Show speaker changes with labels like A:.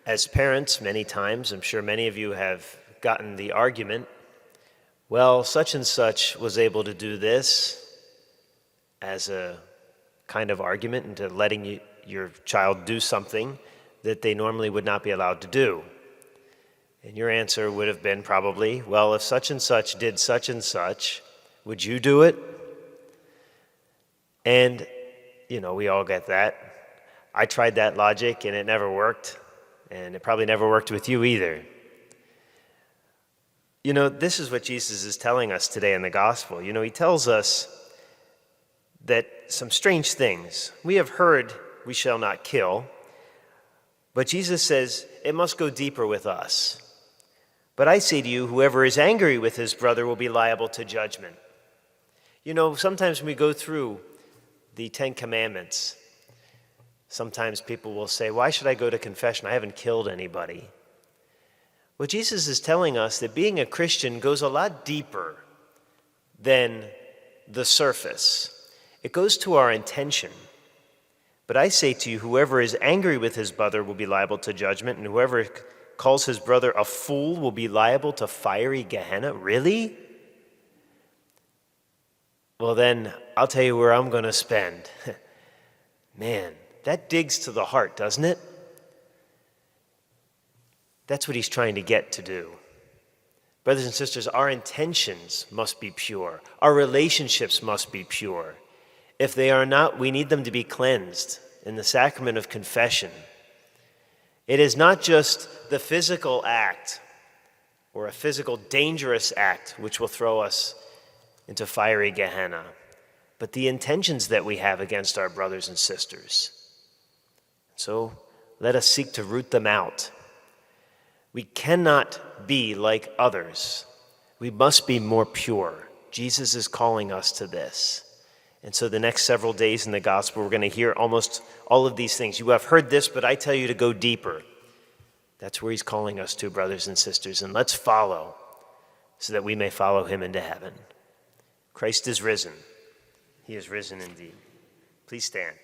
A: As parents, many times, I'm sure many of you have gotten the argument, well, such and such was able to do this, as a kind of argument into letting your child do something that they normally would not be allowed to do. And your answer would have been probably, well, if such and such did such and such, would you do it? And, we all get that. I tried that logic and it never worked. And it probably never worked with you either. This is what Jesus is telling us today in the gospel. He tells us that some strange things. We have heard we shall not kill, but Jesus says it must go deeper with us. But I say to you, whoever is angry with his brother will be liable to judgment. Sometimes when we go through the Ten Commandments, sometimes people will say, why should I go to confession? I haven't killed anybody. Well, Jesus is telling us that being a Christian goes a lot deeper than the surface. It goes to our intention. But I say to you, whoever is angry with his brother will be liable to judgment, and whoever calls his brother a fool will be liable to fiery Gehenna. Really? Well, then I'll tell you where I'm going to spend. Man, that digs to the heart, doesn't it? That's what he's trying to get to do. Brothers and sisters, our intentions must be pure. Our relationships must be pure. If they are not, we need them to be cleansed in the sacrament of confession. It is not just the physical act or a physical dangerous act which will throw us into fiery Gehenna, but the intentions that we have against our brothers and sisters. So let us seek to root them out. We cannot be like others. We must be more pure. Jesus is calling us to this. And so the next several days in the gospel, we're going to hear almost all of these things. You have heard this, but I tell you to go deeper. That's where he's calling us to, brothers and sisters. And let's follow so that we may follow him into heaven. Christ is risen. He is risen indeed. Please stand.